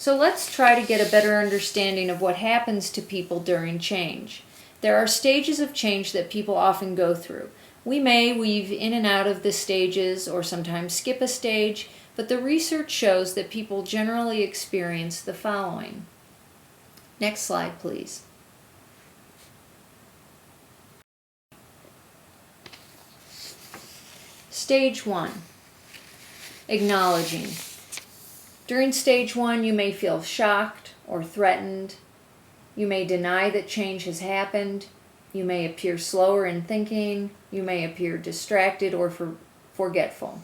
So let's try to get a better understanding of what happens to people during change. There are stages of change that people often go through. We may weave in and out of the stages or sometimes skip a stage, but the research shows that people generally experience the following. Next slide, please. Stage 1, acknowledging. During stage 1, you may feel shocked or threatened. You may deny that change has happened. You may appear slower in thinking. You may appear distracted or forgetful.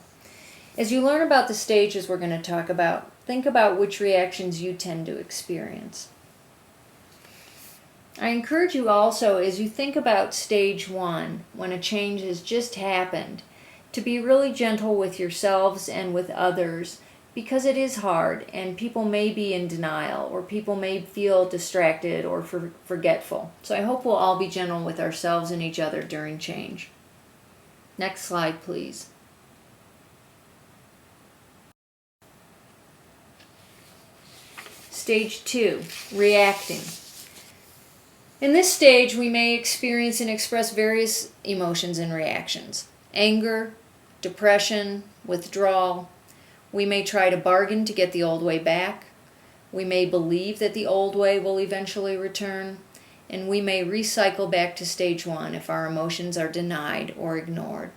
As you learn about the stages we're going to talk about, think about which reactions you tend to experience. I encourage you also, as you think about stage 1, when a change has just happened, to be really gentle with yourselves and with others, because it is hard and people may be in denial or people may feel distracted or forgetful. So I hope we'll all be gentle with ourselves and each other during change. Next slide, please. Stage 2, reacting. In this stage, we may experience and express various emotions and reactions. Anger, depression, withdrawal. We may try to bargain to get the old way back. We may believe that the old way will eventually return. And we may recycle back to stage 1 if our emotions are denied or ignored.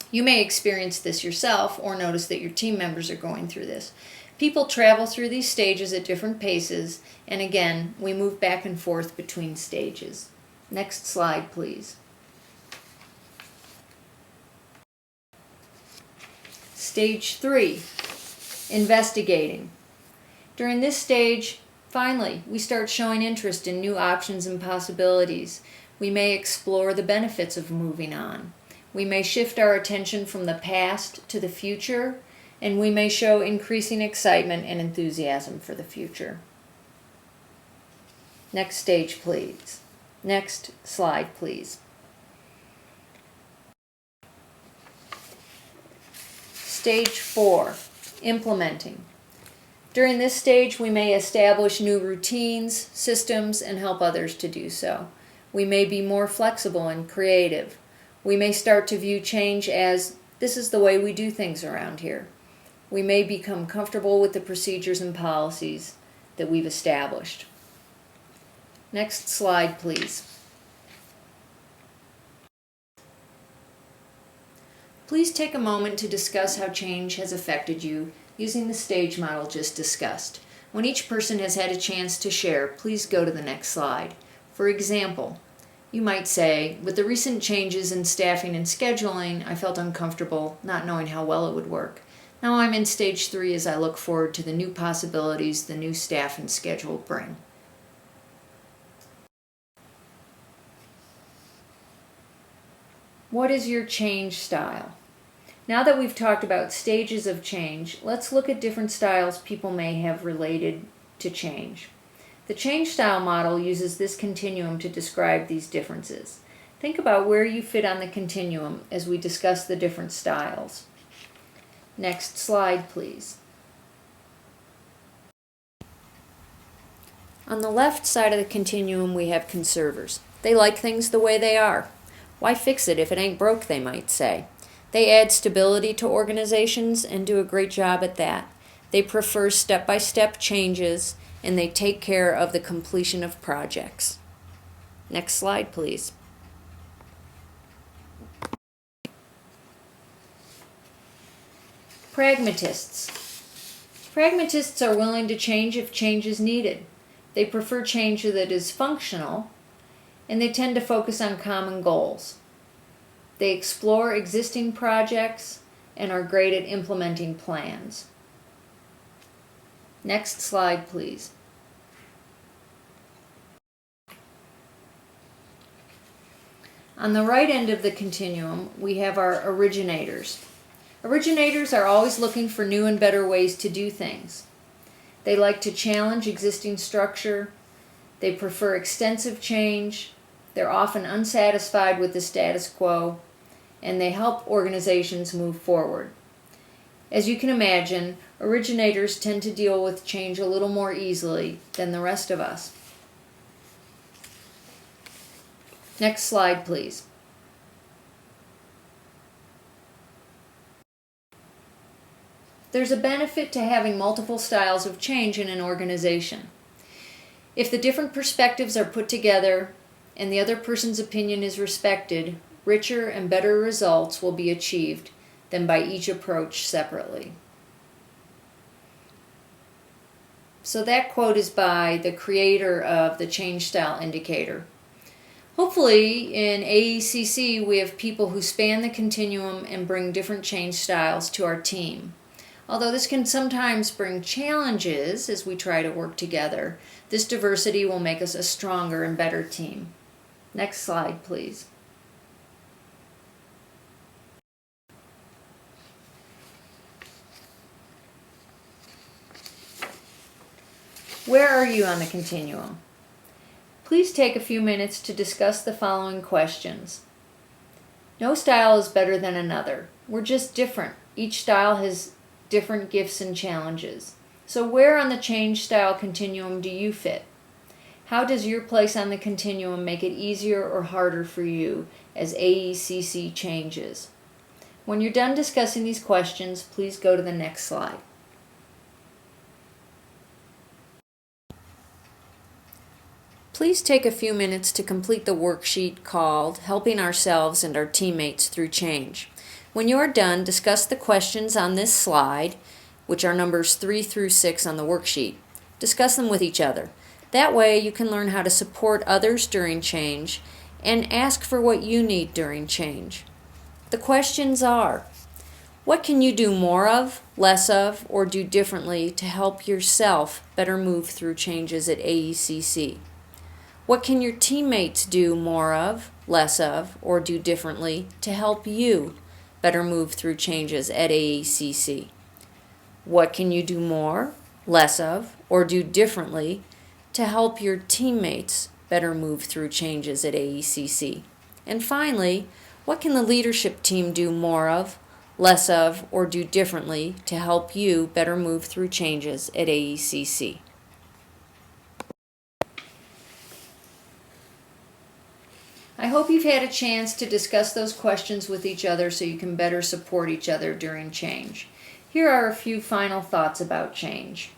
You may experience this yourself or notice that your team members are going through this. People travel through these stages at different paces, and again, we move back and forth between stages. Next slide, please. Stage 3, investigating. During this stage, finally, we start showing interest in new options and possibilities. We may explore the benefits of moving on. We may shift our attention from the past to the future, and we may show increasing excitement and enthusiasm for the future. Next stage, please. Next slide, please. Stage 4, implementing. During this stage, we may establish new routines, systems, and help others to do so. We may be more flexible and creative. We may start to view change as, this is the way we do things around here. We may become comfortable with the procedures and policies that we've established. Next slide, please. Please take a moment to discuss how change has affected you using the stage model just discussed. When each person has had a chance to share, please go to the next slide. For example, you might say, with the recent changes in staffing and scheduling, I felt uncomfortable not knowing how well it would work. Now I'm in stage 3 as I look forward to the new possibilities the new staff and schedule bring. What is your change style? Now that we've talked about stages of change, let's look at different styles people may have related to change. The change style model uses this continuum to describe these differences. Think about where you fit on the continuum as we discuss the different styles. Next slide, please. On the left side of the continuum, we have conservers. They like things the way they are. Why fix it if it ain't broke, they might say. They add stability to organizations and do a great job at that. They prefer step-by-step changes, and they take care of the completion of projects. Next slide, please. Pragmatists. Pragmatists are willing to change if change is needed. They prefer change that is functional, and they tend to focus on common goals. They explore existing projects and are great at implementing plans. Next slide, please. On the right end of the continuum, we have our originators. Originators are always looking for new and better ways to do things. They like to challenge existing structure. They prefer extensive change. They're often unsatisfied with the status quo, and they help organizations move forward. As you can imagine, Originators tend to deal with change a little more easily than the rest of us. Next slide, please. There's a benefit to having multiple styles of change in an organization. If the different perspectives are put together and the other person's opinion is respected, richer and better results will be achieved than by each approach separately. So that quote is by the creator of the Change Style Indicator. Hopefully in AECC we have people who span the continuum and bring different change styles to our team. Although this can sometimes bring challenges as we try to work together, this diversity will make us a stronger and better team. Next slide, please. Where are you on the continuum? Please take a few minutes to discuss the following questions. No style is better than another. We're just different. Each style has different gifts and challenges. So where on the change style continuum do you fit? How does your place on the continuum make it easier or harder for you as AECC changes? When you're done discussing these questions, please go to the next slide. Please take a few minutes to complete the worksheet called Helping Ourselves and Our Teammates Through Change. When you are done, discuss the questions on this slide, which are numbers 3 through 6 on the worksheet. Discuss them with each other. That way you can learn how to support others during change and ask for what you need during change. The questions are, what can you do more of, less of, or do differently to help yourself better move through changes at AECC? What can your teammates do more of, less of, or do differently to help you better move through changes at AECC? What can you do more, less of, or do differently to help your teammates better move through changes at AECC? And finally, what can the leadership team do more of, less of, or do differently to help you better move through changes at AECC? I hope you've had a chance to discuss those questions with each other so you can better support each other during change. Here are a few final thoughts about change.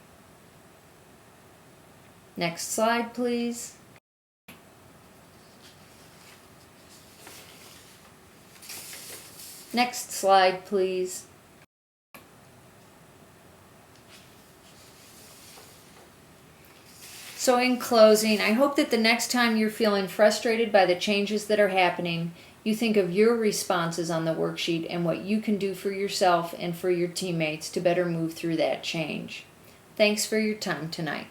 Next slide, please. Next slide, please. So in closing, I hope that the next time you're feeling frustrated by the changes that are happening, you think of your responses on the worksheet and what you can do for yourself and for your teammates to better move through that change. Thanks for your time tonight.